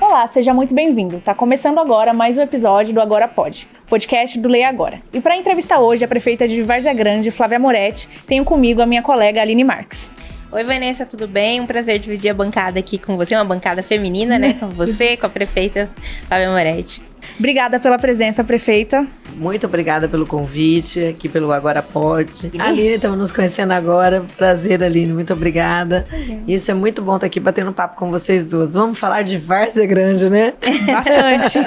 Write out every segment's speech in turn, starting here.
Olá, seja muito bem-vindo. Tá começando agora mais um episódio do Agora Pode, podcast do Leia Agora. E para entrevistar hoje a prefeita de Várzea Grande, Flávia Moretti, tenho comigo a minha colega Aline Marques. Oi, Vanessa, tudo bem? Um prazer dividir a bancada aqui com você, uma bancada feminina, né? Com você, com a prefeita Flávia Moretti. Obrigada pela presença, prefeita. Muito obrigada pelo convite aqui pelo Agora Pode. Aline, estamos nos conhecendo agora. Prazer, Aline, muito obrigada. Isso é muito bom estar aqui batendo um papo com vocês duas. Vamos falar de Várzea Grande, né? Bastante.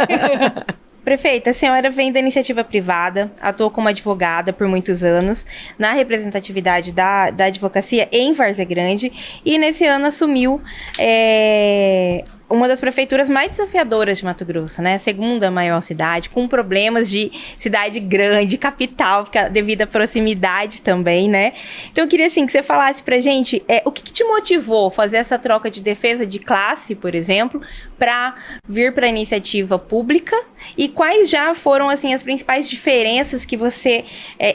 Prefeita, a senhora vem da iniciativa privada, atuou como advogada por muitos anos na representatividade da advocacia em Várzea Grande e nesse ano assumiu uma das prefeituras mais desafiadoras de Mato Grosso, né? Segunda maior cidade, com problemas de cidade grande, capital, devido à proximidade também, né? Então eu queria, assim, que você falasse pra gente o que te motivou a fazer essa troca de defesa de classe, por exemplo, para vir para a iniciativa pública e quais já foram, assim, as principais diferenças que você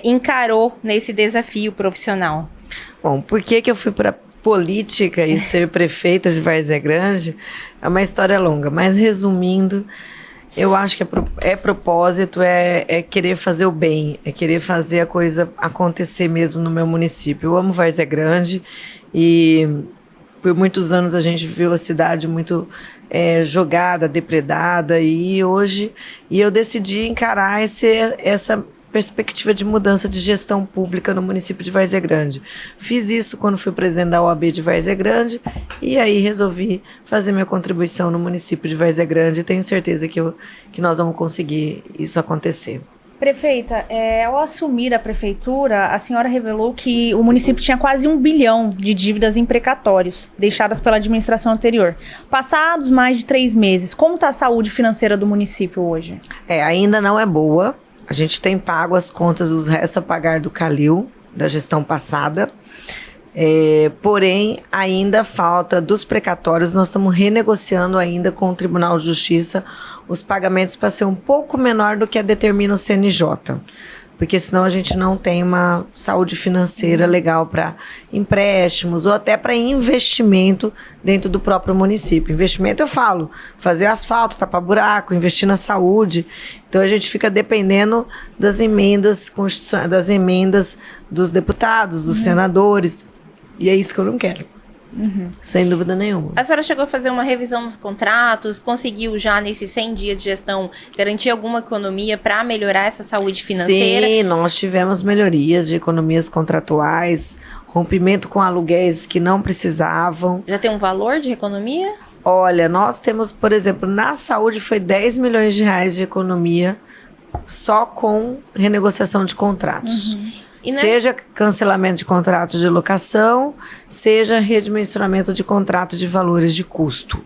encarou nesse desafio profissional? Bom, por que eu fui para política e ser prefeita de Várzea Grande? É uma história longa, mas resumindo, eu acho que propósito, é querer fazer o bem, é querer fazer a coisa acontecer mesmo no meu município. Eu amo Várzea Grande e por muitos anos a gente viu a cidade muito jogada, depredada, e eu decidi encarar essa perspectiva de mudança de gestão pública no município de Várzea Grande. Fiz isso quando fui presidente da OAB de Várzea Grande e aí resolvi fazer minha contribuição no município de Várzea Grande e tenho certeza que nós vamos conseguir isso acontecer. Prefeita, ao assumir a prefeitura, a senhora revelou que o município tinha quase 1 bilhão de dívidas em precatórios, deixadas pela administração anterior. Passados mais de 3 meses, como está a saúde financeira do município hoje? Ainda não é boa. A gente tem pago as contas dos restos a pagar do Calil, da gestão passada. Porém, ainda falta dos precatórios, nós estamos renegociando ainda com o Tribunal de Justiça os pagamentos para ser um pouco menor do que determina o CNJ. Porque senão a gente não tem uma saúde financeira legal para empréstimos ou até para investimento dentro do próprio município. Investimento eu falo, fazer asfalto, tapar buraco, investir na saúde. Então a gente fica dependendo das emendas constitucionais, das emendas dos deputados, dos senadores. E é isso que eu não quero. Sem dúvida nenhuma. A senhora chegou a fazer uma revisão nos contratos, conseguiu já nesses 100 dias de gestão garantir alguma economia para melhorar essa saúde financeira? Sim, nós tivemos melhorias de economias contratuais, rompimento com aluguéis que não precisavam. Já tem um valor de economia? Olha, nós temos, por exemplo, na saúde foi 10 milhões de reais de economia só com renegociação de contratos. Seja cancelamento de contrato de locação, seja redimensionamento de contrato de valores de custo.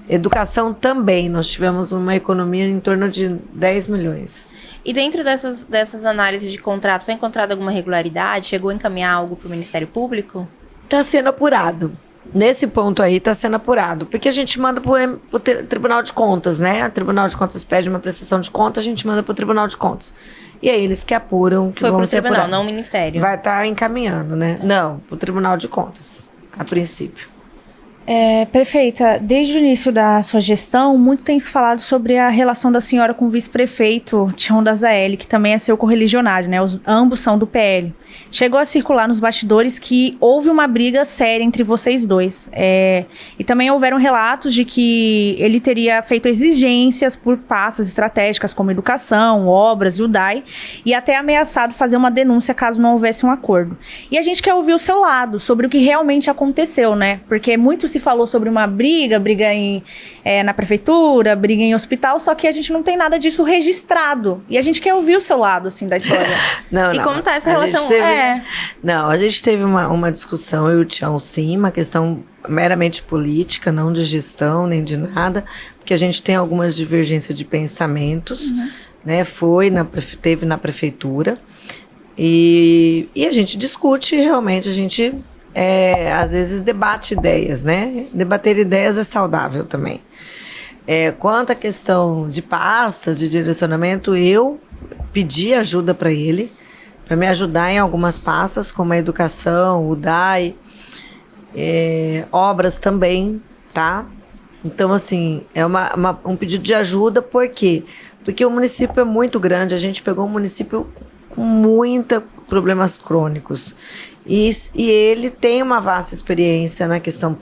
Educação também, nós tivemos uma economia em torno de 10 milhões. E dentro dessas análises de contrato, foi encontrada alguma irregularidade? Chegou a encaminhar algo para o Ministério Público? Está sendo apurado. Nesse ponto aí está sendo apurado, porque a gente manda para o Tribunal de Contas, né? O Tribunal de Contas pede uma prestação de conta, a gente manda para o Tribunal de Contas. E aí eles que apuram, que vão ser apurados. Foi para o Tribunal, não o Ministério? Vai estar encaminhando, né? Não, para o Tribunal de Contas, a princípio. Prefeita, desde o início da sua gestão, muito tem se falado sobre a relação da senhora com o vice-prefeito Tião da Zaeli, que também é seu correligionário, né? Ambos são do PL. Chegou a circular nos bastidores que houve uma briga séria entre vocês dois. E também houveram relatos de que ele teria feito exigências por pastas estratégicas como educação, obras e o DAI, e até ameaçado fazer uma denúncia caso não houvesse um acordo. E a gente quer ouvir o seu lado sobre o que realmente aconteceu, né? Porque muito se falou sobre uma briga na prefeitura, briga em hospital, só que a gente não tem nada disso registrado. E a gente quer ouvir o seu lado, assim, da história. E como tá essa relação? Não, a gente teve uma discussão, eu e o Tião, sim, uma questão meramente política, não de gestão, nem de nada, porque a gente tem algumas divergências de pensamentos, né? Teve na prefeitura, e a gente discute, realmente, a gente às vezes debate ideias, né? Debater ideias é saudável também. Quanto à questão de pastas, de direcionamento, eu pedi ajuda para ele, para me ajudar em algumas pastas, como a educação, o DAI, obras também, tá? Então, assim, é um pedido de ajuda, por quê? Porque o município é muito grande, a gente pegou um município com muitos problemas crônicos. E ele tem uma vasta experiência na questão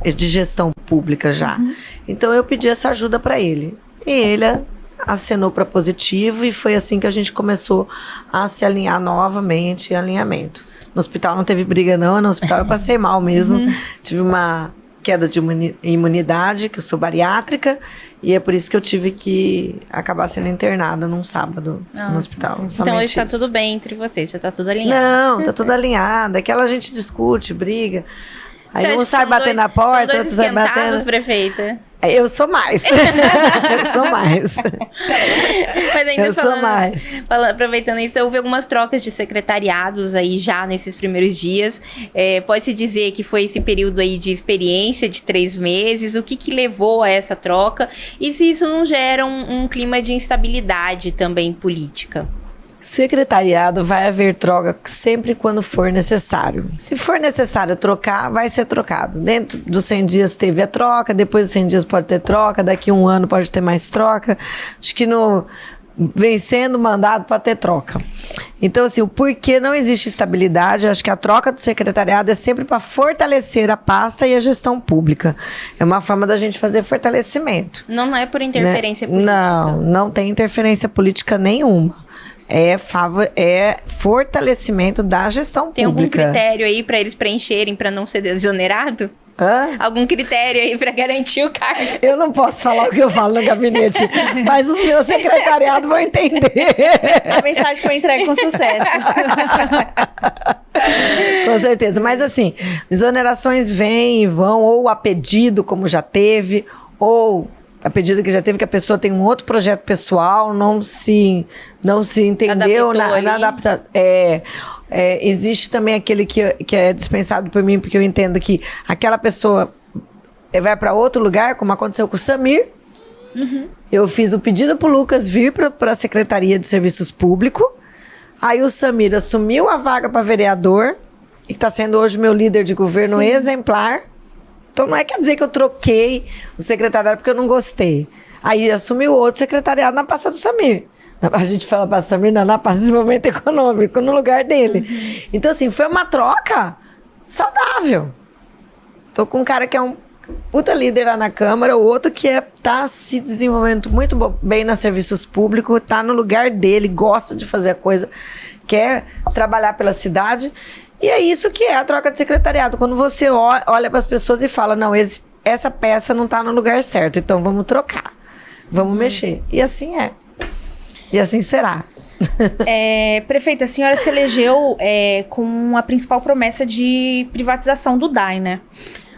de gestão pública já. Então, eu pedi essa ajuda para ele. E ele acenou para positivo e foi assim que a gente começou a se alinhar novamente, alinhamento. No hospital não teve briga não, no hospital eu passei mal mesmo. Tive uma queda de imunidade, que eu sou bariátrica, e é por isso que eu tive que acabar sendo internada num sábado no hospital. Então hoje tá tudo bem entre vocês, já tá tudo alinhado. Não, tá tudo alinhado. Aquela gente discute, briga. Aí um sai bater na porta, outro sai batendo. Prefeita. Eu sou mais. Eu sou mais. Mas ainda eu sou mais. Aproveitando isso, houve algumas trocas de secretariados aí já nesses primeiros dias. Pode-se dizer que foi esse período aí de experiência de 3 meses. O que levou a essa troca? E se isso não gera um clima de instabilidade também política? Secretariado vai haver troca sempre quando for necessário. Se for necessário trocar, vai ser trocado. Dentro dos 100 dias teve a troca, depois dos 100 dias pode ter troca, daqui a 1 ano pode ter mais troca. Acho que vem sendo mandado para ter troca. Então, assim, o porquê não existe estabilidade, acho que a troca do secretariado é sempre para fortalecer a pasta e a gestão pública. É uma forma da gente fazer fortalecimento. Não é por interferência política? Não tem interferência política nenhuma. É fortalecimento da gestão pública. Tem algum critério aí para eles preencherem para não ser desonerado? Algum critério aí para garantir o cargo? Eu não posso falar o que eu falo no gabinete, mas os meus secretariados vão entender. A mensagem foi entregue com sucesso. Com certeza. Mas assim, exonerações vêm e vão, ou a pedido, como já teve, ou a pedido que já teve, que a pessoa tem um outro projeto pessoal, não se entendeu na adaptação. Existe também aquele que é dispensado por mim, porque eu entendo que aquela pessoa vai para outro lugar, como aconteceu com o Samir. Eu fiz o pedido para o Lucas vir para a Secretaria de Serviços Públicos. Aí o Samir assumiu a vaga para vereador, e está sendo hoje meu líder de governo exemplar. Então não quer dizer que eu troquei o secretariado porque eu não gostei. Aí assumiu outro secretariado na pasta do Samir. A gente fala pasta do Samir, na pasta de desenvolvimento econômico, no lugar dele. Então, assim, foi uma troca saudável. Tô com um cara que é um puta líder lá na Câmara, o outro que tá se desenvolvendo muito bem nos serviços públicos, tá no lugar dele, gosta de fazer a coisa, quer trabalhar pela cidade. E é isso que é a troca de secretariado. Quando você olha para as pessoas e fala, não, essa peça não está no lugar certo, então vamos trocar, vamos mexer. E assim é. E assim será. Prefeita, a senhora se elegeu com a principal promessa de privatização do DAI, né?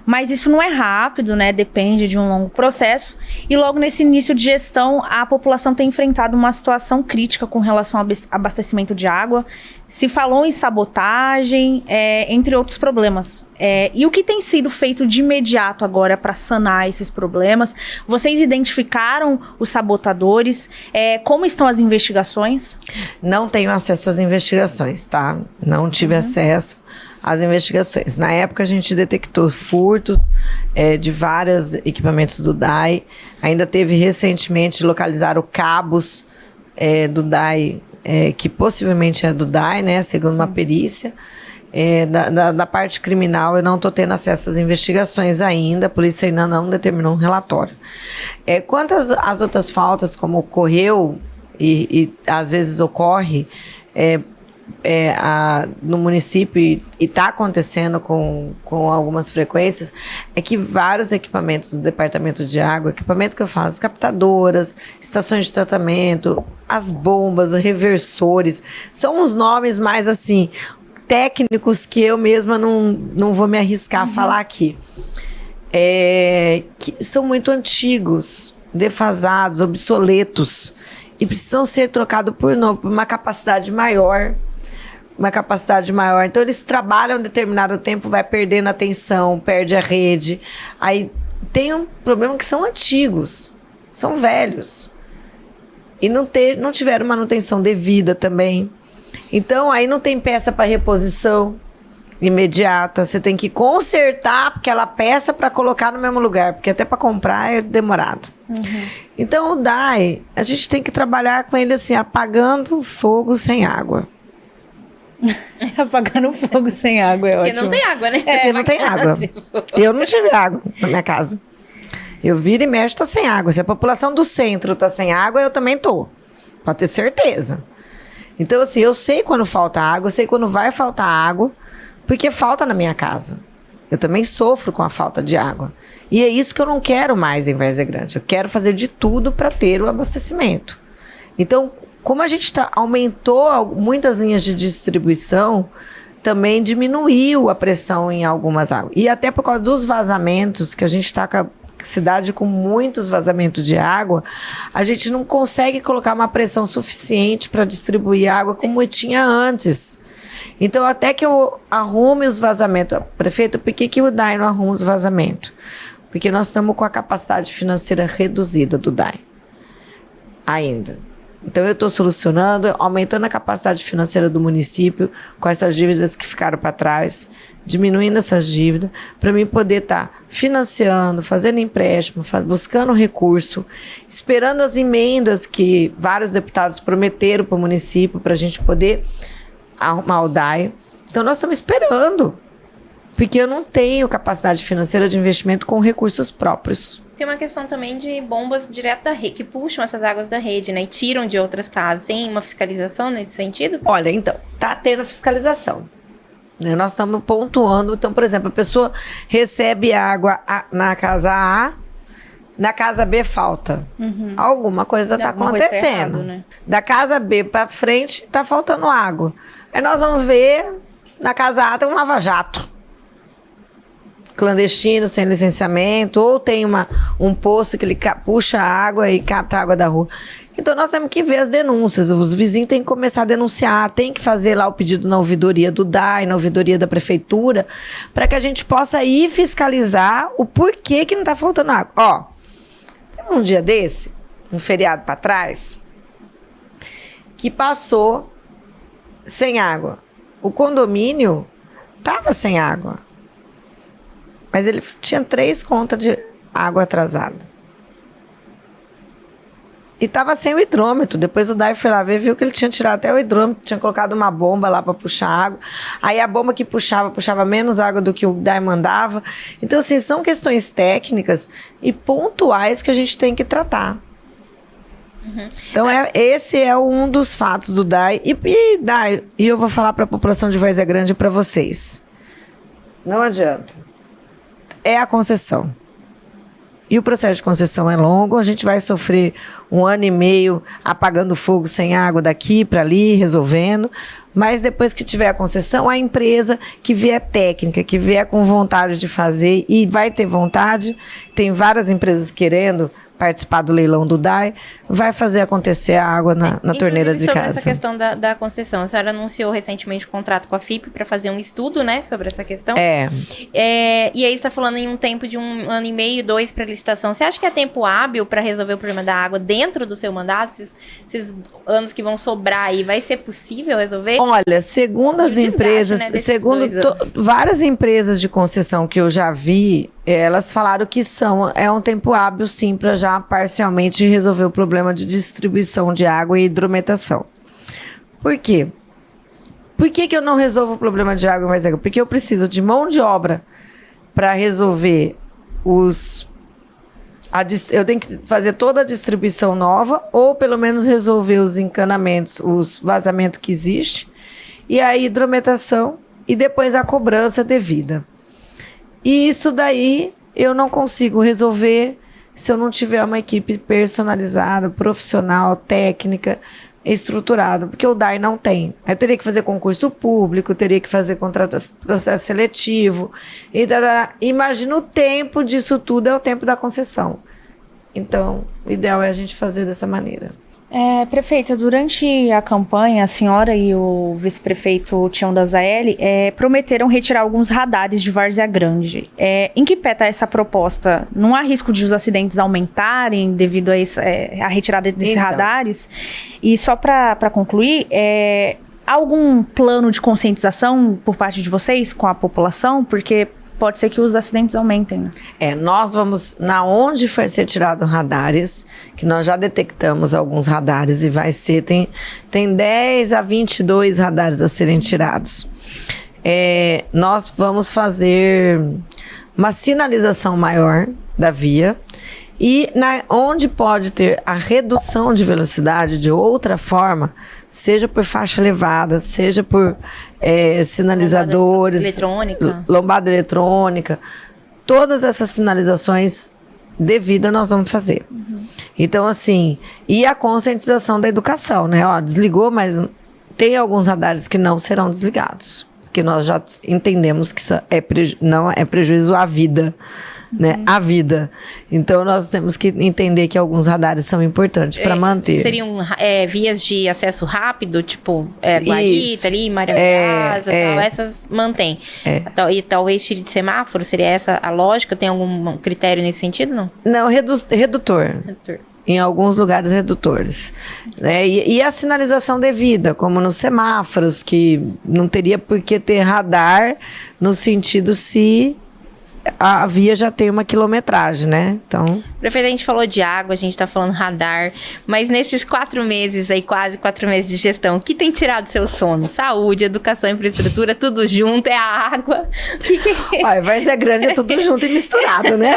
Mas isso não é rápido, né? Depende de um longo processo. E logo nesse início de gestão, a população tem enfrentado uma situação crítica com relação ao abastecimento de água. Se falou em sabotagem, entre outros problemas. E o que tem sido feito de imediato agora para sanar esses problemas? Vocês identificaram os sabotadores? Como estão as investigações? Não tenho acesso às investigações, tá? Não tive acesso às investigações. Na época, a gente detectou furtos de vários equipamentos do DAI. Ainda teve recentemente, localizaram cabos do DAI, que possivelmente é do DAI, né? Segundo uma perícia. Da parte criminal, eu não estou tendo acesso às investigações ainda, a polícia ainda não determinou um relatório. Quanto às outras faltas, como ocorreu e às vezes ocorre no município e está acontecendo com algumas frequências, é que vários equipamentos do Departamento de Água, equipamento que eu falo, as captadoras, estações de tratamento, as bombas, os reversores, são os nomes mais assim técnicos que eu mesma não vou me arriscar a falar aqui. Que são muito antigos, defasados, obsoletos, e precisam ser trocados por novo, por uma capacidade maior. Então, eles trabalham um determinado tempo, vai perdendo a tensão, perde a rede. Aí tem um problema que são antigos, são velhos. E não tiveram manutenção devida também. Então, aí não tem peça para reposição imediata. Você tem que consertar aquela peça para colocar no mesmo lugar, porque até para comprar é demorado. Então, o DAI, a gente tem que trabalhar com ele assim, apagando fogo sem água. Apagando fogo sem água, é Porque ótimo. não tem água, né? Porque não tem água. Eu não tive água na minha casa. Eu viro e mexo, tô sem água. Se a população do centro tá sem água, eu também tô. Pode ter certeza. Então, assim, eu sei quando falta água, eu sei quando vai faltar água, porque falta na minha casa. Eu também sofro com a falta de água. E é isso que eu não quero mais em Várzea Grande. Eu quero fazer de tudo para ter o abastecimento. Então, como a gente aumentou muitas linhas de distribuição, também diminuiu a pressão em algumas águas. E até por causa dos vazamentos, que a gente está com a cidade com muitos vazamentos de água, a gente não consegue colocar uma pressão suficiente para distribuir água como tinha antes. Então, até que eu arrume os vazamentos. Prefeito, por que o DAI não arruma os vazamentos? Porque nós estamos com a capacidade financeira reduzida do DAI. Ainda. Então, eu estou solucionando, aumentando a capacidade financeira do município com essas dívidas que ficaram para trás, diminuindo essas dívidas, para mim poder estar financiando, fazendo empréstimo, buscando recurso, esperando as emendas que vários deputados prometeram para o município, para a gente poder arrumar o DAI. Então, nós estamos esperando, porque eu não tenho capacidade financeira de investimento com recursos próprios. Tem uma questão também de bombas direto da rede, que puxam essas águas da rede, né? E tiram de outras casas. Tem uma fiscalização nesse sentido? Olha, então, tá tendo fiscalização. Né? Nós estamos pontuando. Então, por exemplo, a pessoa recebe água na casa A, na casa B falta. Alguma coisa está acontecendo. Coisa tá errado, né? Da casa B para frente, tá faltando água. Aí nós vamos ver, na casa A tem um lava-jato clandestino, sem licenciamento, ou tem um poço que ele puxa a água e capta a água da rua. Então, nós temos que ver as denúncias. Os vizinhos têm que começar a denunciar, tem que fazer lá o pedido na ouvidoria do DAI, na ouvidoria da prefeitura, para que a gente possa ir fiscalizar o porquê que não está faltando água. Ó, teve um dia desse, um feriado para trás, que passou sem água. O condomínio estava sem água. Mas ele tinha 3 contas de água atrasada. E estava sem o hidrômetro. Depois o DAI foi lá ver, viu que ele tinha tirado até o hidrômetro, tinha colocado uma bomba lá para puxar água. Aí a bomba que puxava menos água do que o DAI mandava. Então, assim, são questões técnicas e pontuais que a gente tem que tratar. Então, esse é um dos fatos do DAI. DAI, e eu vou falar para a população de Várzea Grande e para vocês. Não adianta. É a concessão. E o processo de concessão é longo, a gente vai sofrer 1 ano e meio apagando fogo sem água daqui para ali, resolvendo. Mas depois que tiver a concessão, a empresa que vier técnica, que vier com vontade de fazer, e vai ter vontade, tem várias empresas querendo participar do leilão do DAI, vai fazer acontecer a água na torneira de sobre casa. Essa questão da concessão, a senhora anunciou recentemente o contrato com a FIP para fazer um estudo, né, sobre essa questão. E aí está falando em um tempo de 1 ano e meio, 2 para licitação. Você acha que é tempo hábil para resolver o problema da água dentro do seu mandato? Esses anos que vão sobrar aí, vai ser possível resolver? Olha, segundo as empresas, né, segundo várias empresas de concessão que eu já vi, elas falaram que é um tempo hábil, sim, para já parcialmente resolver o problema de distribuição de água e hidrometação. Por quê? Por que eu não resolvo o problema de água mais água? Porque eu preciso de mão de obra para resolver eu tenho que fazer toda a distribuição nova, ou pelo menos resolver os encanamentos, os vazamentos que existem, e a hidrometação, e depois a cobrança devida. E isso daí eu não consigo resolver se eu não tiver uma equipe personalizada, profissional, técnica, estruturada, porque o DAI não tem. Eu teria que fazer concurso público, teria que fazer processo seletivo. Imagina o tempo disso tudo, é o tempo da concessão. Então, o ideal é a gente fazer dessa maneira. Prefeita, durante a campanha, a senhora e o vice-prefeito Tião da Zaeli prometeram retirar alguns radares de Várzea Grande. Em que pé está essa proposta? Não há risco de os acidentes aumentarem devido a retirada desses radares? E só para concluir, algum plano de conscientização por parte de vocês com a população? Porque pode ser que os acidentes aumentem, né? Nós vamos, na onde for ser tirado radares, que nós já detectamos alguns radares e vai ser, tem 10 a 22 radares a serem tirados. Nós vamos fazer uma sinalização maior da via e onde pode ter a redução de velocidade de outra forma, seja por faixa elevada, seja por sinalizadores, lombada eletrônica, todas essas sinalizações devidas nós vamos fazer. Então, assim, e a conscientização da educação, né? Desligou, mas tem alguns radares que não serão desligados, porque nós já entendemos que isso não é prejuízo à vida, né? A vida. Então, nós temos que entender que alguns radares são importantes para manter. Seriam vias de acesso rápido, tipo Guarita ali, Maria Casa, tal, essas mantém. E talvez tire de semáforo, seria essa a lógica? Tem algum critério nesse sentido, não? Não, redutor. Em alguns lugares redutores. Né? E a sinalização devida, como nos semáforos, que não teria por que ter radar no sentido se a via já tem uma quilometragem, né? Então... Prefeito, a gente falou de água, a gente tá falando radar, mas nesses 4 meses aí, quase 4 meses de gestão, o que tem tirado seu sono? Saúde, educação, infraestrutura, tudo junto, é a água. Várzea Grande é tudo junto e misturado, né?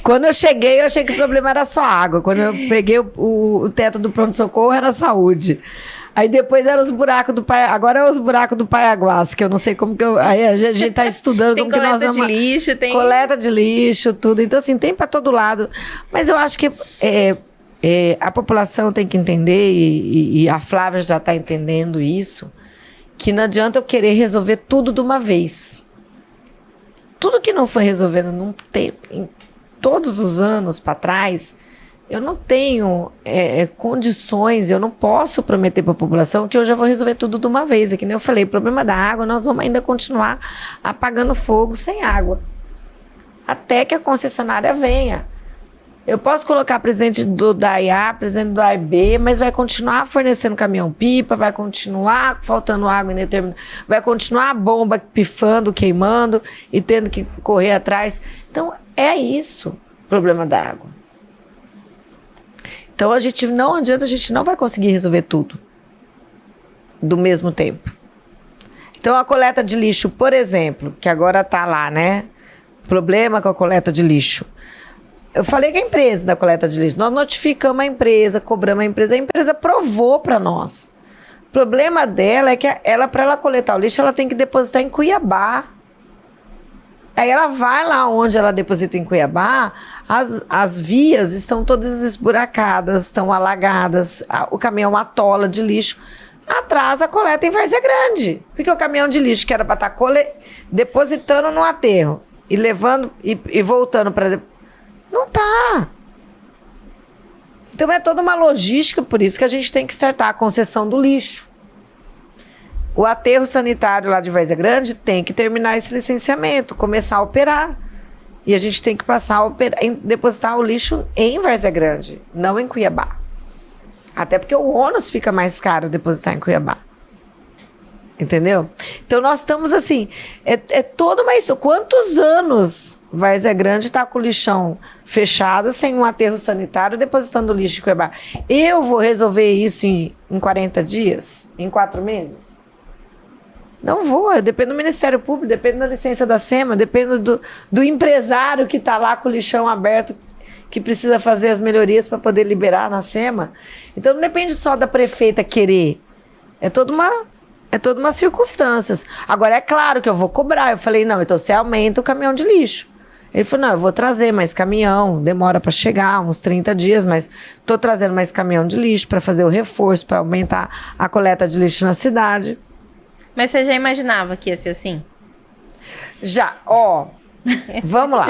Quando eu cheguei, eu achei que o problema era só água. Quando eu peguei o teto do pronto-socorro, era saúde. Aí depois eram os buracos do Pai... Agora é os buracos do Paiaguás, que eu não sei como que eu... Aí a gente tá estudando como que nós vamos... Tem coleta de lixo, tem... Coleta de lixo, tudo. Então, assim, tem para todo lado. Mas eu acho que a população tem que entender, e a Flávia já tá entendendo isso, que não adianta eu querer resolver tudo de uma vez. Tudo que não foi resolvendo num tempo, em todos os anos para trás... Eu não tenho condições, eu não posso prometer para a população que eu já vou resolver tudo de uma vez. É que nem eu falei, o problema da água, nós vamos ainda continuar apagando fogo sem água. Até que a concessionária venha. Eu posso colocar presidente do DAIA, presidente do AIB, mas vai continuar fornecendo caminhão-pipa, vai continuar faltando água indeterminada, vai continuar a bomba pifando, queimando e tendo que correr atrás. Então, é isso o problema da água. Então, a gente não vai conseguir resolver tudo do mesmo tempo. Então, a coleta de lixo, por exemplo, que agora está lá, né? Problema com a coleta de lixo. Eu falei com a empresa da coleta de lixo. Nós notificamos a empresa, cobramos a empresa provou para nós. O problema dela é que para ela coletar o lixo, ela tem que depositar em Cuiabá. Aí ela vai lá onde ela deposita em Cuiabá, as vias estão todas esburacadas, estão alagadas, o caminhão atola de lixo, atrasa a coleta em Várzea Grande. Porque o caminhão de lixo que era para estar depositando no aterro e levando e voltando para... Não tá. Então é toda uma logística, por isso que a gente tem que acertar a concessão do lixo. O aterro sanitário lá de Várzea Grande tem que terminar esse licenciamento, começar a operar. E a gente tem que passar a depositar o lixo em Várzea Grande, não em Cuiabá. Até porque o ônus fica mais caro depositar em Cuiabá. Entendeu? Então nós estamos assim, toda uma... Quantos anos Várzea Grande está com o lixão fechado, sem um aterro sanitário, depositando lixo em Cuiabá? Eu vou resolver isso em 40 dias? Em 4 meses? Não vou, eu dependo do Ministério Público, dependo da licença da SEMA, dependo do empresário que está lá com o lixão aberto, que precisa fazer as melhorias para poder liberar na SEMA. Então não depende só da prefeita querer, é toda uma circunstâncias. Agora é claro que eu vou cobrar, eu falei, não, então você aumenta o caminhão de lixo. Ele falou, não, eu vou trazer mais caminhão, demora para chegar, uns 30 dias, mas estou trazendo mais caminhão de lixo para fazer o reforço, para aumentar a coleta de lixo na cidade. Mas você já imaginava que ia ser assim? Já, vamos lá.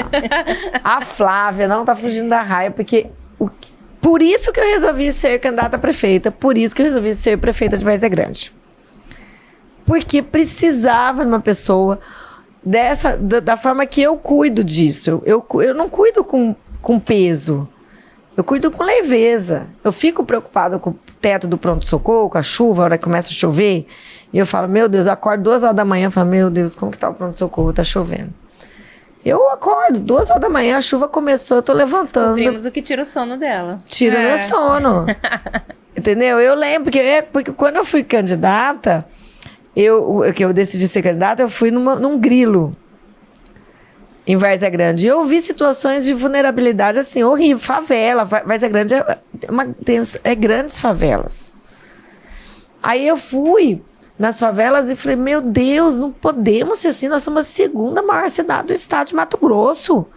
A Flávia não tá fugindo da raia, porque por isso que eu resolvi ser candidata a prefeita, por isso que eu resolvi ser prefeita de Várzea Grande. Porque precisava de uma pessoa da forma que eu cuido disso. Eu não cuido com peso. Eu cuido com leveza. Eu fico preocupada com o teto do pronto-socorro, com a chuva, a hora que começa a chover. E eu falo, meu Deus, eu acordo 2 horas da manhã e falo, meu Deus, como que tá o pronto-socorro? Tá chovendo. Eu acordo 2 horas da manhã, a chuva começou, eu tô levantando. Descobrimos o que tira o sono dela. Tira o meu sono. Entendeu? Eu lembro, porque quando eu fui candidata, que eu decidi ser candidata, eu fui num grilo. Em Várzea Grande. Eu vi situações de vulnerabilidade, assim, horrível. Favela. Várzea Grande é grandes favelas. Aí eu fui nas favelas e falei, meu Deus, não podemos ser assim. Nós somos a 2ª maior cidade do estado de Mato Grosso.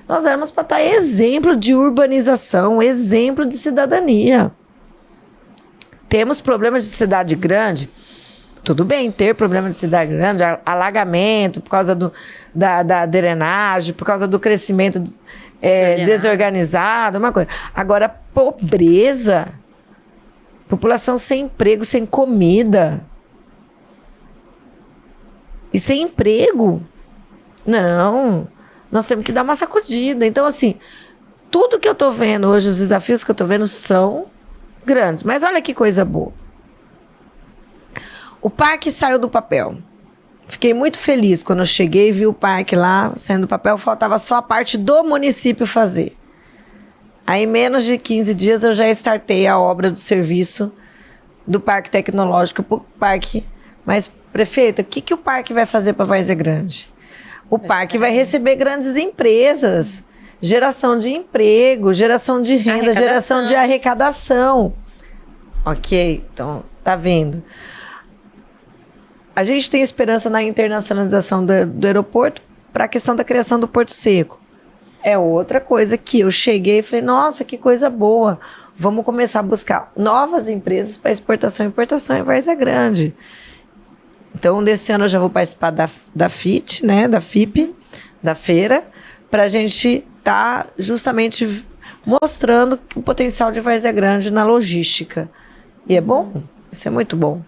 Nós éramos para estar exemplo de urbanização, exemplo de cidadania. Temos problemas de cidade grande? Tudo bem ter problema de cidade grande, alagamento por causa da drenagem, por causa do crescimento desorganizado, uma coisa. Agora, pobreza, população sem emprego, sem comida e sem emprego. Não, nós temos que dar uma sacudida. Então, assim, tudo que eu tô vendo hoje, os desafios que eu tô vendo são grandes. Mas olha que coisa boa. O parque saiu do papel. Fiquei muito feliz quando eu cheguei e vi o parque lá saindo do papel. Faltava só a parte do município fazer. Aí, em menos de 15 dias, eu já startei a obra do serviço do Parque Tecnológico para o parque. Mas, prefeita, o que o parque vai fazer para Várzea Grande? O parque vai receber grandes empresas, geração de emprego, geração de renda, geração de arrecadação. Ok, então, tá vendo? A gente tem esperança na internacionalização do aeroporto para a questão da criação do Porto Seco. É outra coisa que eu cheguei e falei, nossa, que coisa boa. Vamos começar a buscar novas empresas para exportação e importação em Várzea Grande. Então, desse ano eu já vou participar da FIT, né, da FIP, da feira, para a gente estar justamente mostrando o potencial de Várzea Grande na logística. E é bom, isso é muito bom.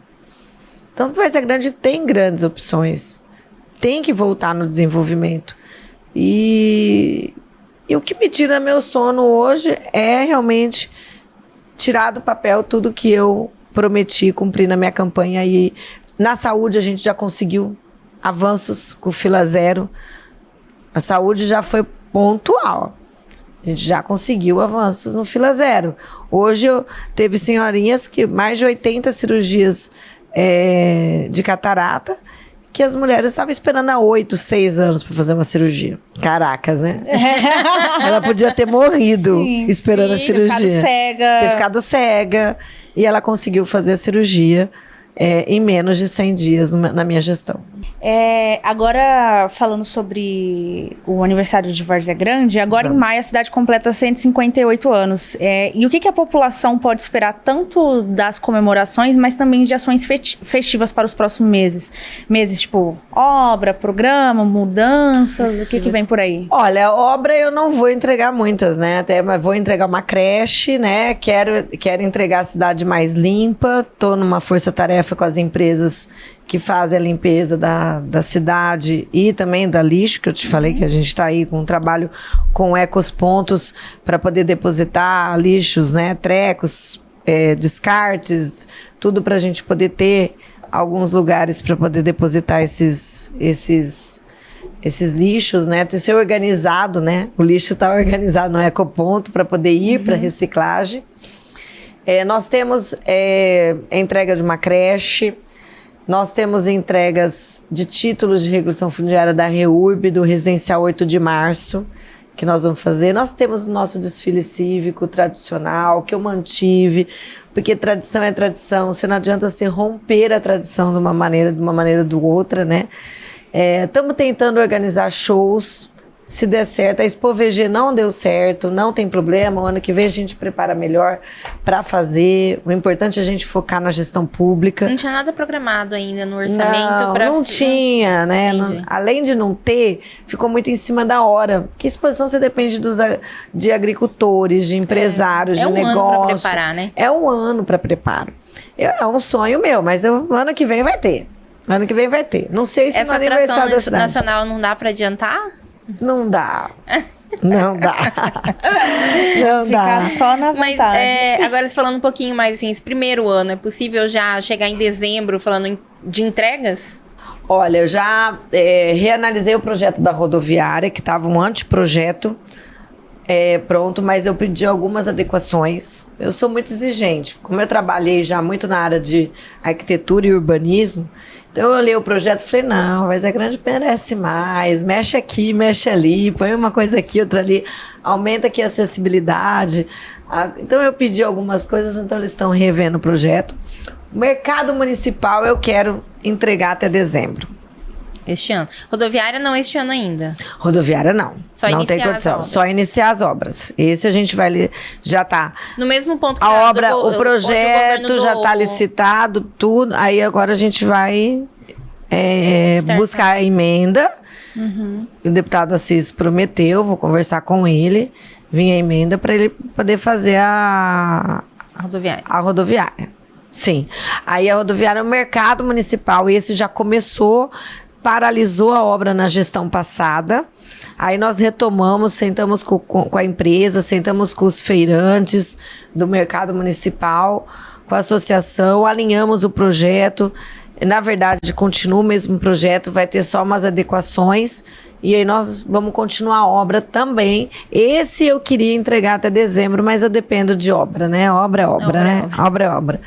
Então, Várzea Grande tem grandes opções. Tem que voltar no desenvolvimento. E o que me tira meu sono hoje é realmente tirar do papel tudo que eu prometi cumprir na minha campanha. E na saúde a gente já conseguiu avanços com fila zero. A saúde já foi pontual. A gente já conseguiu avanços no fila zero. Hoje teve senhorinhas que mais de 80 cirurgias de catarata, que as mulheres estavam esperando há 8, 6 anos para fazer uma cirurgia. Caracas, né? Ela podia ter morrido esperando a cirurgia. Ter ficado cega. E ela conseguiu fazer a cirurgia em menos de 100 dias na minha gestão. Agora, falando sobre o aniversário de Várzea Grande, agora em maio a cidade completa 158 anos. E o que a população pode esperar tanto das comemorações, mas também de ações festivas para os próximos meses? Meses tipo obra, programa, mudanças, o que vem por aí? Olha, obra eu não vou entregar muitas, né? Mas vou entregar uma creche, né? Quero entregar a cidade mais limpa. Tô numa força-tarefa com as empresas que fazem a limpeza da cidade e também da lixo, que eu te falei que a gente está aí com um trabalho com ecospontos para poder depositar lixos, né, trecos, descartes, tudo para a gente poder ter alguns lugares para poder depositar esses lixos, né, ter ser organizado, né, o lixo está organizado no ecoponto para poder ir para reciclagem. Nós temos a entrega de uma creche. Nós temos entregas de títulos de regulação fundiária da REURB, do Residencial 8 de Março, que nós vamos fazer. Nós temos o nosso desfile cívico tradicional, que eu mantive, porque tradição é tradição. Você não adianta você romper a tradição de uma maneira ou de outra, né? Estamos tentando organizar shows. Se der certo, a Expo VG não deu certo, não tem problema. O ano que vem a gente prepara melhor para fazer. O importante é a gente focar na gestão pública. Não tinha nada programado ainda no orçamento? Não tinha, né? Além de não ter, ficou muito em cima da hora. Porque exposição você depende de agricultores, de empresários, de negócios. É um ano para preparar, né? É um ano para preparo. É um sonho meu, mas ano que vem vai ter. Ano que vem vai ter. Não sei se no aniversário da cidade. Nacional não dá para adiantar? Não dá. Não dá. Não Ficar dá. só na Mas vontade. agora falando um pouquinho mais assim, esse primeiro ano, é possível já chegar em dezembro falando de entregas? Olha, eu já reanalisei o projeto da rodoviária, que estava um anteprojeto pronto, mas eu pedi algumas adequações. Eu sou muito exigente. Como eu trabalhei já muito na área de arquitetura e urbanismo, então eu olhei o projeto e falei, não, mas a grande merece mais, mexe aqui, mexe ali, põe uma coisa aqui, outra ali, aumenta aqui a acessibilidade. Então eu pedi algumas coisas, então eles estão revendo o projeto. O mercado municipal eu quero entregar até dezembro. Este ano. Rodoviária não este ano ainda. Rodoviária não. Só não iniciar tem condição. as obras. Só iniciar as obras. Esse a gente vai já tá. No mesmo ponto que A obra, onde o projeto já tá licitado, tudo. Aí agora a gente vai buscar a emenda. O deputado Assis prometeu, vou conversar com ele, vir a emenda para ele poder fazer a rodoviária. Sim. Aí a rodoviária é o mercado municipal, e esse já começou, paralisou a obra na gestão passada. Aí nós retomamos, sentamos com a empresa, sentamos com os feirantes do mercado municipal, com a associação, alinhamos o projeto. Na verdade, continua o mesmo projeto, vai ter só umas adequações. E aí nós vamos continuar a obra também. Esse eu queria entregar até dezembro, mas eu dependo de obra, né? Obra é obra, né? Obra é obra.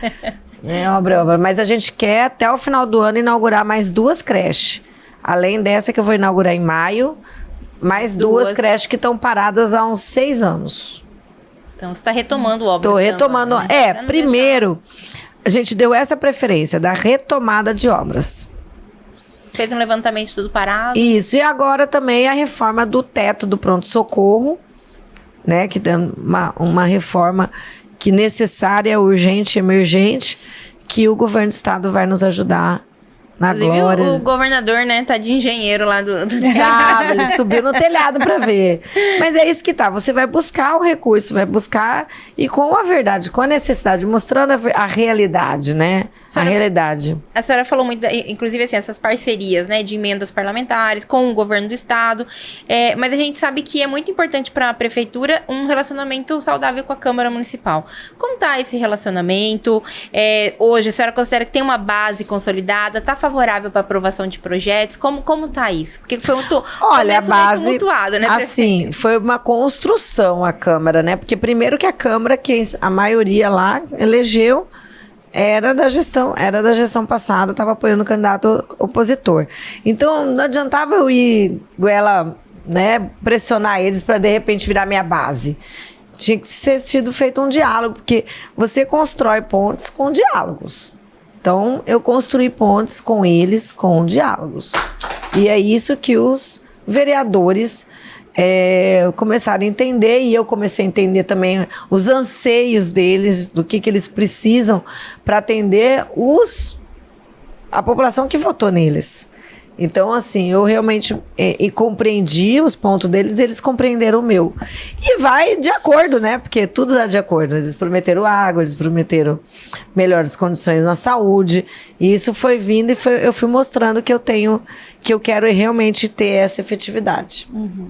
Obra é obra. Mas a gente quer, até o final do ano, inaugurar mais 2 creches. Além dessa que eu vou inaugurar em maio, mais 2 creches que estão paradas há uns 6 anos. Então você está retomando obras. Estou retomando. Agora, né? Primeiro, a gente deu essa preferência da retomada de obras. Fez um levantamento de tudo parado. Isso, e agora também a reforma do teto do pronto-socorro, né? Que tem uma reforma que necessária, urgente, emergente, que o governo do estado vai nos ajudar na Inclusive, glória. o governador, né, tá de engenheiro lá do... Ele subiu no telhado para ver. Mas é isso que tá. Você vai buscar o recurso, vai buscar e com a verdade, com a necessidade, mostrando a realidade, né? A realidade. A senhora falou muito, inclusive, assim, essas parcerias, né, de emendas parlamentares com o governo do estado. Mas a gente sabe que é muito importante para a prefeitura um relacionamento saudável com a Câmara Municipal. Como tá esse relacionamento? Hoje, a senhora considera que tem uma base consolidada? Tá favorável para aprovação de projetos? Como tá isso? Porque foi Olha, a base, tumultuado, né, assim, foi uma construção a Câmara, né? Porque primeiro que a Câmara, que a maioria lá elegeu, era da gestão passada, estava apoiando o candidato opositor. Então, não adiantava eu ir, né, pressionar eles para de repente virar minha base. Tinha que ser sido feito um diálogo, porque você constrói pontes com diálogos. Então, eu construí pontes com eles, com diálogos. E é isso que os vereadores começaram a entender, e eu comecei a entender também os anseios deles, do que eles precisam para atender a população que votou neles. Então, assim, eu realmente compreendi os pontos deles, eles compreenderam o meu. E vai de acordo, né? Porque tudo dá de acordo. Eles prometeram água, eles prometeram melhores condições na saúde. E isso foi vindo e eu fui mostrando que eu quero realmente ter essa efetividade. Uhum.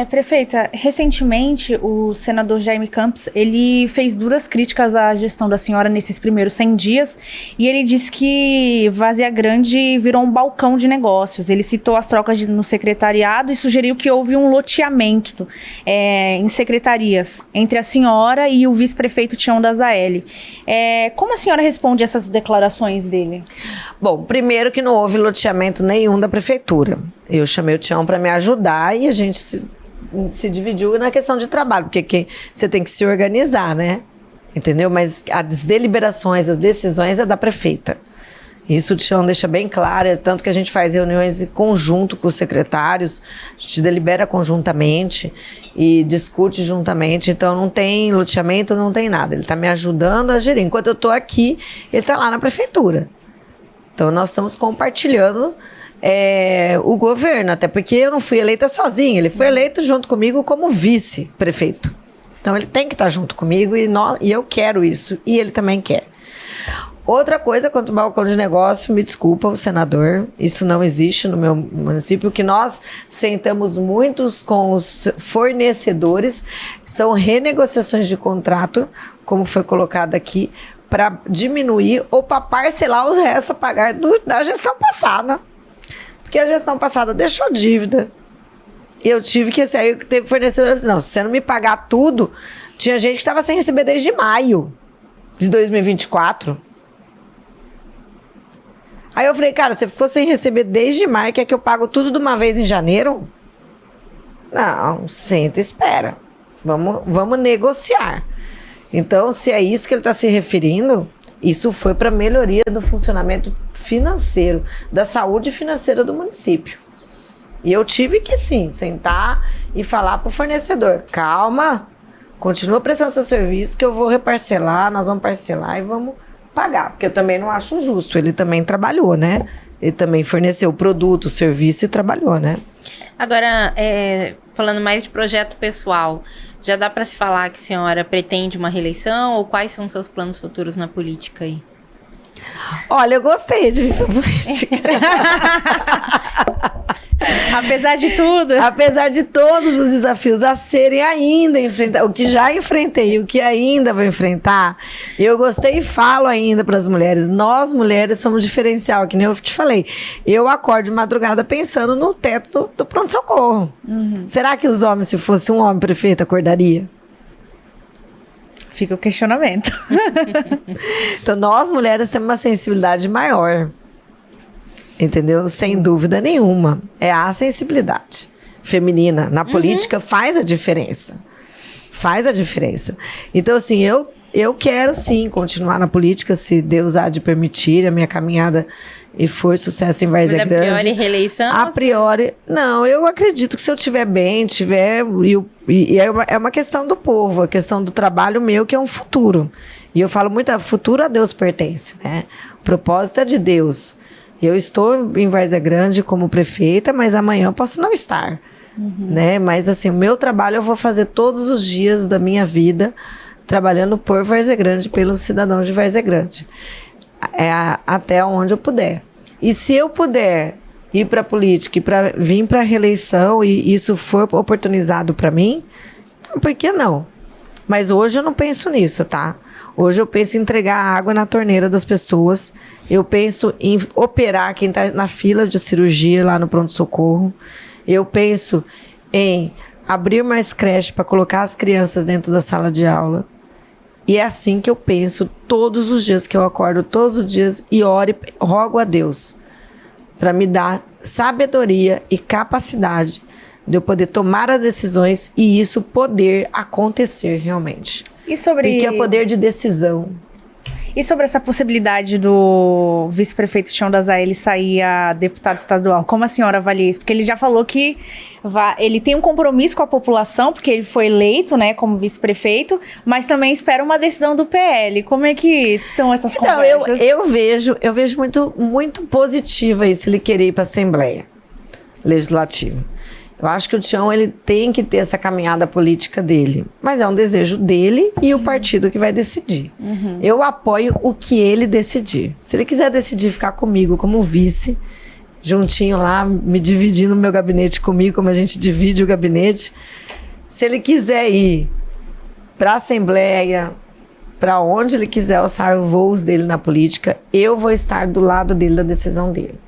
Prefeita, recentemente o senador Jaime Campos, ele fez duras críticas à gestão da senhora nesses primeiros 100 dias e ele disse que Várzea Grande virou um balcão de negócios. Ele citou as trocas no secretariado e sugeriu que houve um loteamento em secretarias entre a senhora e o vice-prefeito Tião da Zaeli. Como a senhora responde a essas declarações dele? Bom, primeiro que não houve loteamento nenhum da prefeitura. Eu chamei o Tião para me ajudar e a gente se dividiu na questão de trabalho, porque você tem que se organizar, né? Entendeu? Mas as deliberações, as decisões é da prefeita. Isso o Tião deixa bem claro, tanto que a gente faz reuniões em conjunto com os secretários, a gente delibera conjuntamente e discute juntamente, então não tem loteamento, não tem nada. Ele está me ajudando a gerir. Enquanto eu estou aqui, ele está lá na prefeitura. Então nós estamos compartilhando o governo, até porque eu não fui eleita sozinha, ele foi eleito junto comigo como vice-prefeito. Então ele tem que estar junto comigo e eu quero isso, e ele também quer. Outra coisa, quanto ao balcão de negócio, me desculpa, o senador, isso não existe no meu município, que nós sentamos muitos com os fornecedores, são renegociações de contrato, como foi colocado aqui, para diminuir ou para parcelar os restos a pagar da gestão passada. Porque a gestão passada deixou dívida. Eu tive que, assim, aí teve fornecedor, não, se você não me pagar tudo, tinha gente que estava sem receber desde maio de 2024. Aí eu falei, cara, você ficou sem receber desde maio, quer que eu pago tudo de uma vez em janeiro? Não, senta e espera. Vamos negociar. Então, se é isso que ele está se referindo, isso foi para melhoria do funcionamento financeiro, da saúde financeira do município. E eu tive que, sim, sentar e falar para o fornecedor, calma, continua prestando seu serviço que eu vou reparcelar, nós vamos parcelar e vamos pagar, porque eu também não acho justo, ele também trabalhou, né? Ele também forneceu o produto, o serviço e trabalhou, né? Agora, falando mais de projeto pessoal, já dá para se falar que a senhora pretende uma reeleição ou quais são seus planos futuros na política aí? Olha, eu gostei de vir pra política. Apesar de tudo. Apesar de todos os desafios a serem ainda enfrentados, o que já enfrentei e o que ainda vou enfrentar, eu gostei e falo ainda para as mulheres. Nós, mulheres, somos diferencial, que nem eu te falei. Eu acordo de madrugada pensando no teto do pronto-socorro. Será que os homens, se fosse um homem prefeito, acordaria? Fica o questionamento. Então, nós, mulheres, temos uma sensibilidade maior. Entendeu? Sem dúvida nenhuma. É a sensibilidade feminina. Na política faz a diferença. Faz a diferença. Então, assim, eu quero, sim, continuar na política, se Deus há de permitir. A minha caminhada e for sucesso em Várzea Grande. A priori, reeleição? A priori, não. Eu acredito que se eu estiver bem, e é uma questão do povo, a questão do trabalho meu, que é um futuro. E eu falo muito, futuro a Deus pertence, né? O propósito é de Deus. Eu estou em Várzea Grande como prefeita, mas amanhã eu posso não estar, né? Mas assim, o meu trabalho eu vou fazer todos os dias da minha vida, trabalhando por Várzea Grande, pelos cidadãos de Várzea Grande, até onde eu puder. E se eu puder ir para a política e vir para a reeleição e isso for oportunizado para mim, por que não? Mas hoje eu não penso nisso, tá? Hoje eu penso em entregar água na torneira das pessoas. Eu penso em operar quem está na fila de cirurgia lá no pronto-socorro. Eu penso em abrir mais creche para colocar as crianças dentro da sala de aula. E é assim que eu penso todos os dias que eu acordo, todos os dias, e rogo a Deus para me dar sabedoria e capacidade de eu poder tomar as decisões e isso poder acontecer realmente. Porque é poder de decisão. E sobre essa possibilidade do vice-prefeito Tião das Aelis sair a deputado estadual, como a senhora avalia isso? Porque ele já falou que ele tem um compromisso com a população, porque ele foi eleito, né, como vice-prefeito, mas também espera uma decisão do PL. Como é que estão essas conversas? Eu vejo muito positiva isso, ele querer ir para a Assembleia Legislativa. Eu acho que o Tião, ele tem que ter essa caminhada política dele. Mas é um desejo dele e o partido que vai decidir. Eu apoio o que ele decidir. Se ele quiser decidir ficar comigo como vice, juntinho lá, me dividindo o meu gabinete comigo, como a gente divide o gabinete. Se ele quiser ir para a Assembleia, para onde ele quiser alçar os voos dele na política, eu vou estar do lado dele, da decisão dele.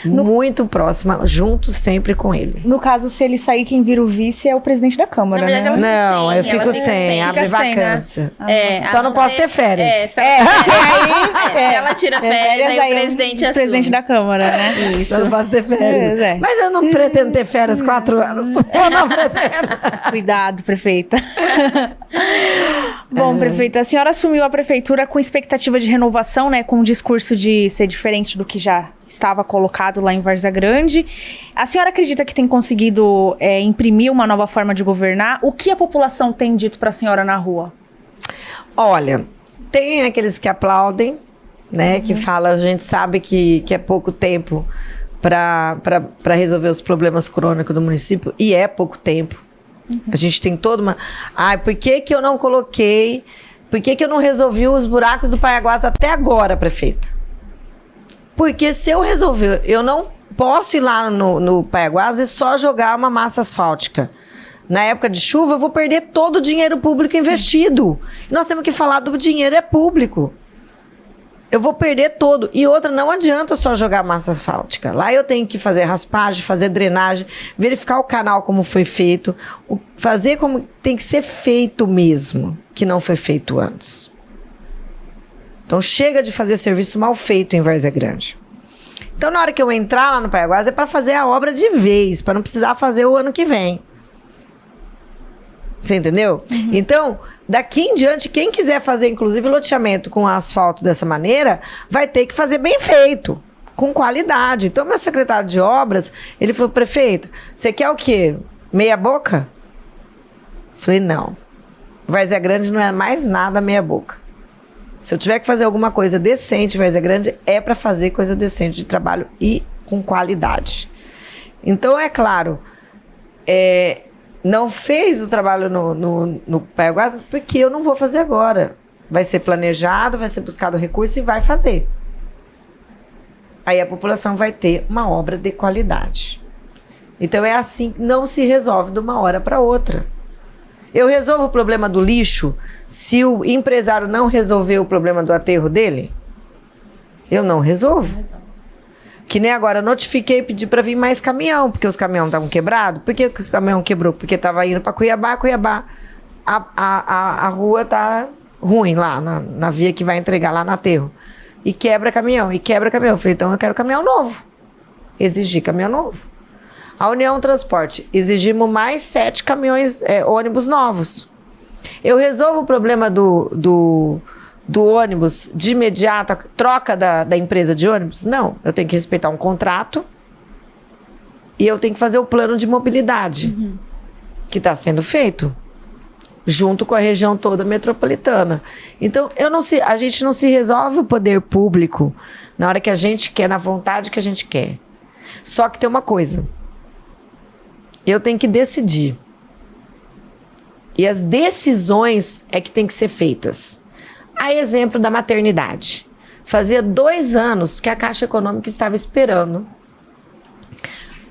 Muito próxima, junto sempre com ele. No caso, se ele sair, quem vira o vice é o presidente da Câmara, verdade, né? Não, eu fico sem, abre vacância. Só não posso ter férias. Ela tira férias, aí o presidente assume. Presidente da Câmara, né? Isso. Só não posso ter férias. Mas eu não pretendo ter férias 4 anos. Eu não pretendo. Cuidado, prefeita. Bom, prefeita, a senhora assumiu a prefeitura com expectativa de renovação, né? Com um discurso de ser diferente do que já estava colocado lá em Várzea Grande. A senhora acredita que tem conseguido imprimir uma nova forma de governar? O que a população tem dito para a senhora na rua? Olha, tem aqueles que aplaudem, né? Que falam, a gente sabe que é pouco tempo para resolver os problemas crônicos do município, e é pouco tempo. A gente tem toda uma... por que eu não coloquei Por que eu não resolvi os buracos do Paiaguás até agora, prefeita? Porque se eu resolver, eu não posso ir lá no Paiaguás e só jogar uma massa asfáltica. Na época de chuva, eu vou perder todo o dinheiro público investido. Nós temos que falar do dinheiro é público. Eu vou perder todo. E outra, não adianta só jogar massa asfáltica. Lá eu tenho que fazer raspagem, fazer drenagem, verificar o canal como foi feito, fazer como tem que ser feito mesmo, que não foi feito antes. Então chega de fazer serviço mal feito em Várzea Grande. Então na hora que eu entrar lá no Paiaguás é para fazer a obra de vez, para não precisar fazer o ano que vem. Você entendeu? Uhum. Então, daqui em diante, quem quiser fazer, inclusive, loteamento com asfalto dessa maneira, vai ter que fazer bem feito, com qualidade. Então, meu secretário de obras, ele falou, prefeito, você quer o quê? Meia boca? Falei, não. Várzea Grande não é mais nada meia boca. Se eu tiver que fazer alguma coisa decente, Várzea Grande, é para fazer coisa decente de trabalho e com qualidade. Então, é claro, não fez o trabalho no Paiaguás porque eu não vou fazer agora. Vai ser planejado, vai ser buscado recurso e vai fazer. Aí a população vai ter uma obra de qualidade. Então é assim que não se resolve de uma hora para outra. Eu resolvo o problema do lixo se o empresário não resolver o problema do aterro dele? Eu não resolvo. Que nem agora, notifiquei e pedi para vir mais caminhão, porque os caminhões estavam quebrados. Por que o caminhão quebrou? Porque estava indo para Cuiabá, a rua tá ruim lá, na via que vai entregar lá no aterro. E quebra caminhão. Eu falei, então eu quero caminhão novo. Exigi caminhão novo. A União Transporte, exigimos mais 7 caminhões, ônibus novos. Eu resolvo o problema do ônibus de imediato, a troca da empresa de ônibus? Não, eu tenho que respeitar um contrato e eu tenho que fazer o plano de mobilidade, que está sendo feito, junto com a região toda metropolitana. Então, a gente não se resolve o poder público na hora que a gente quer, na vontade que a gente quer. Só que tem uma coisa, eu tenho que decidir. E as decisões é que tem que ser feitas. A exemplo da maternidade. Fazia 2 anos que a Caixa Econômica estava esperando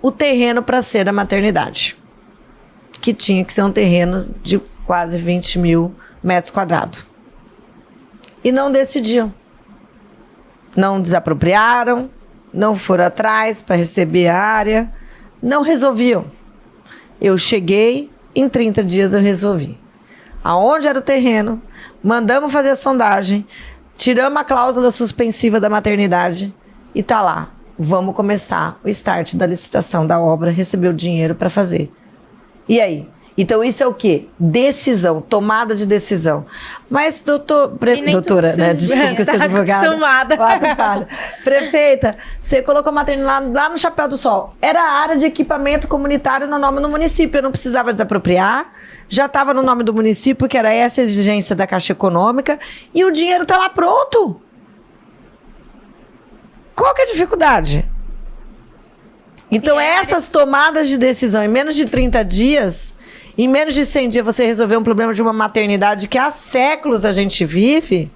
o terreno para ser a maternidade. Que tinha que ser um terreno de quase 20 mil metros quadrados. E não decidiam. Não desapropriaram, não foram atrás para receber a área, não resolviam. Eu cheguei, em 30 dias eu resolvi. Aonde era o terreno, mandamos fazer a sondagem, tiramos a cláusula suspensiva da maternidade e tá lá. Vamos começar o start da licitação da obra, receber o dinheiro para fazer. E aí? Então isso é o quê? Decisão, tomada de decisão. Mas doutora, né? Desculpa que eu sou advogada. Acostumada. Prefeita, você colocou a maternidade lá no Chapéu do Sol. Era a área de equipamento comunitário no nome do município. Eu não precisava desapropriar. Já estava no nome do município, que era essa a exigência da Caixa Econômica. E o dinheiro está lá pronto. Qual que é a dificuldade? Então, essas tomadas de decisão em menos de 30 dias, em menos de 100 dias, você resolver um problema de uma maternidade que há séculos a gente vive.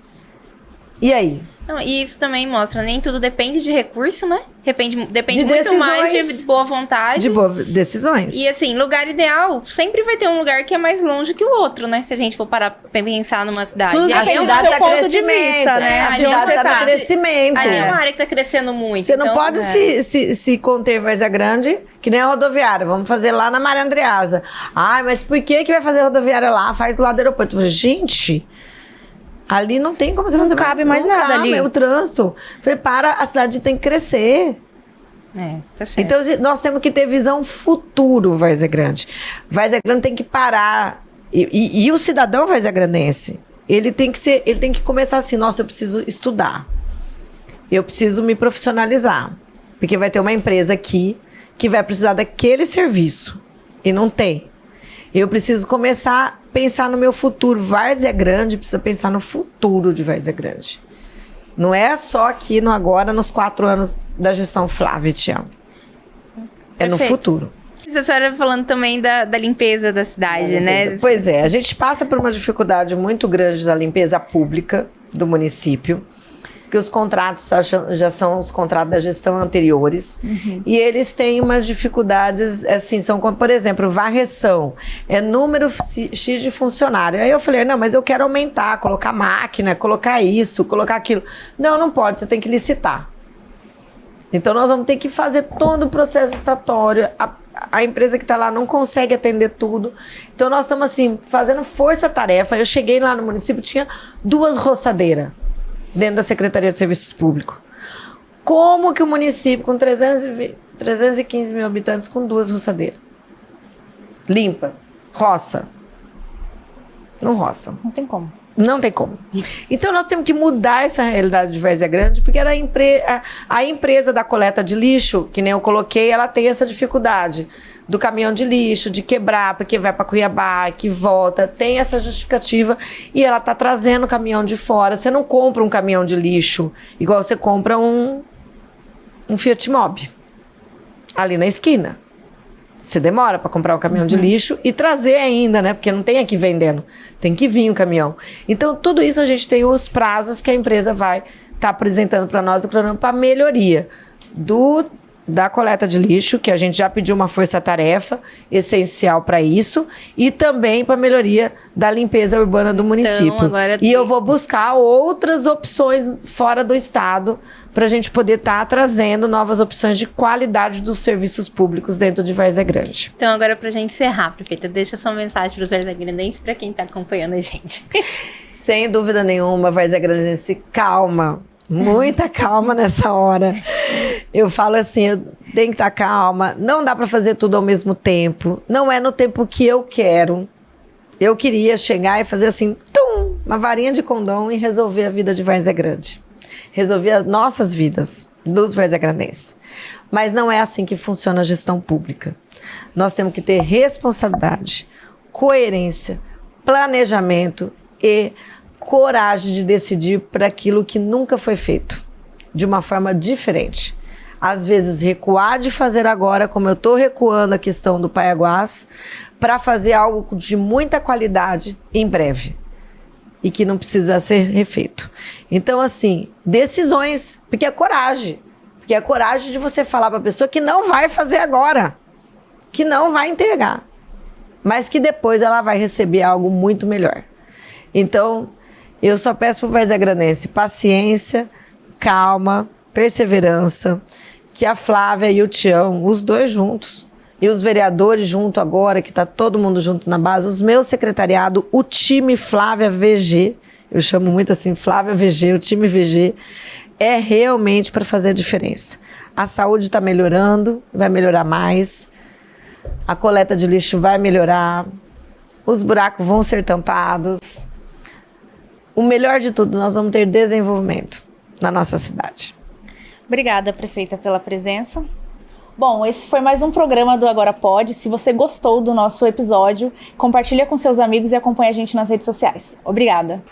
E aí? Não, e isso também mostra, nem tudo depende de recurso, né? Depende de muito mais de boa vontade. De boas decisões. E assim, lugar ideal, sempre vai ter um lugar que é mais longe que o outro, né? Se a gente for parar pra pensar numa cidade. Tudo depende do seu ponto de vista, né? A cidade está no crescimento. Ali é uma área que tá crescendo muito. Você não pode se conter Várzea Grande, que nem a rodoviária. Vamos fazer lá na Maria Andreasa. Ai, mas por que vai fazer rodoviária lá? Faz do lado do aeroporto. Gente... Ali não tem como você fazer. Não cabe mais nada ali. O trânsito. Falei, a cidade tem que crescer. Tá certo. Então, nós temos que ter visão futuro, Várzea Grande. Várzea Grande tem que parar. E o cidadão várzea-grandense, ele tem que começar assim, nossa, eu preciso estudar. Eu preciso me profissionalizar. Porque vai ter uma empresa aqui que vai precisar daquele serviço. E não tem. Eu preciso começar a pensar no meu futuro. Várzea Grande precisa pensar no futuro de Várzea Grande. Não é só aqui no agora, nos 4 anos da gestão Flávia, Tião. É no futuro. A senhora falando também da limpeza da cidade, né? Pois é, a gente passa por uma dificuldade muito grande da limpeza pública do município, porque os contratos já são os contratos da gestão anteriores, e eles têm umas dificuldades, assim, são como, por exemplo, varreção, é número X de funcionário. Aí eu falei, não, mas eu quero aumentar, colocar máquina, colocar isso, colocar aquilo. Não, não pode, você tem que licitar. Então nós vamos ter que fazer todo o processo licitatório, a empresa que está lá não consegue atender tudo. Então nós estamos assim, fazendo força-tarefa. Eu cheguei lá no município, tinha 2 roçadeiras dentro da Secretaria de Serviços Públicos. Como que o município com 315 mil habitantes com 2 roçadeiras? Limpa, roça. Não roça. Não tem como. Não tem como. Então nós temos que mudar essa realidade de Várzea Grande, porque era a empresa da coleta de lixo, que nem eu coloquei, ela tem essa dificuldade do caminhão de lixo, de quebrar, porque vai para Cuiabá, que volta, tem essa justificativa, e ela tá trazendo o caminhão de fora. Você não compra um caminhão de lixo igual você compra um Fiat Mobi ali na esquina. Você demora para comprar o caminhão de lixo e trazer ainda, né? Porque não tem aqui vendendo. Tem que vir o caminhão. Então, tudo isso a gente tem os prazos que a empresa vai estar apresentando para nós o cronograma para melhoria da coleta de lixo, que a gente já pediu uma força-tarefa essencial para isso, e também para melhoria da limpeza urbana do município. Então, agora e eu vou buscar outras opções fora do estado para a gente poder estar trazendo novas opções de qualidade dos serviços públicos dentro de Várzea Grande. Então, agora pra gente encerrar, prefeita, deixa sua mensagem para os varzea-grandenses, para quem tá acompanhando a gente. Sem dúvida nenhuma, Várzea Grande, calma. Muita calma nessa hora. Eu falo assim, eu tenho que estar calma. Não dá para fazer tudo ao mesmo tempo. Não é no tempo que eu quero. Eu queria chegar e fazer assim, uma varinha de condão e resolver a vida de Várzea Grande. Resolver as nossas vidas dos varzeagrandenses. Mas não é assim que funciona a gestão pública. Nós temos que ter responsabilidade, coerência, planejamento e coragem de decidir para aquilo que nunca foi feito, de uma forma diferente. Às vezes recuar de fazer agora, como eu estou recuando a questão do Paiaguás, para fazer algo de muita qualidade em breve e que não precisa ser refeito. Então, assim, decisões, porque é coragem. Porque é coragem de você falar para a pessoa que não vai fazer agora, que não vai entregar, mas que depois ela vai receber algo muito melhor. Então, eu só peço para o varzeagrandense paciência, calma, perseverança, que a Flávia e o Tião, os 2 juntos, e os vereadores junto agora, que está todo mundo junto na base, os meus secretariados, o time Flávia VG, eu chamo muito assim, Flávia VG, o time VG, é realmente para fazer a diferença. A saúde está melhorando, vai melhorar mais, a coleta de lixo vai melhorar, os buracos vão ser tampados. O melhor de tudo, nós vamos ter desenvolvimento na nossa cidade. Obrigada, prefeita, pela presença. Bom, esse foi mais um programa do Agora Pode. Se você gostou do nosso episódio, compartilha com seus amigos e acompanha a gente nas redes sociais. Obrigada.